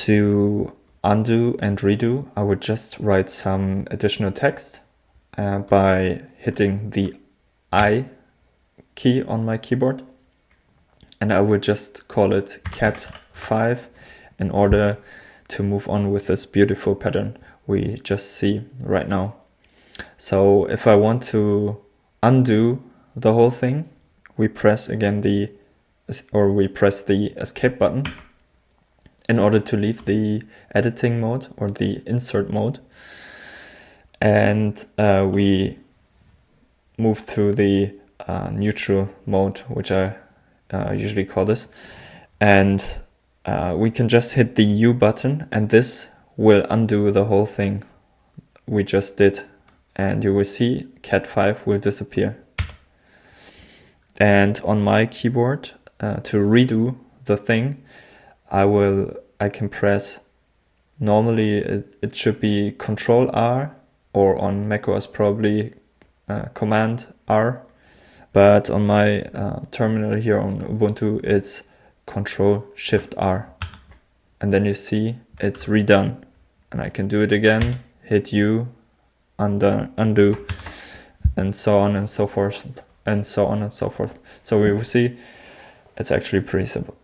To undo and redo, I would just write some additional text by hitting the I key on my keyboard. And I would just call it cat5 in order to move on with this beautiful pattern we just see right now. So if I want to undo the whole thing, we press again the escape button in order to leave the editing mode or the insert mode. And we move to the neutral mode, which I usually call this. And we can just hit the U button, and this will undo the whole thing we just did. And you will see cat5 will disappear. And on my keyboard, to redo the thing, I can press, normally it should be Control R, or on macOS probably Command R, but on my terminal here on Ubuntu it's Control Shift R, and then you see it's redone. And I can do it again, hit U, undo, and so on and so forth, and so on and so forth. So we will see it's actually pretty simple.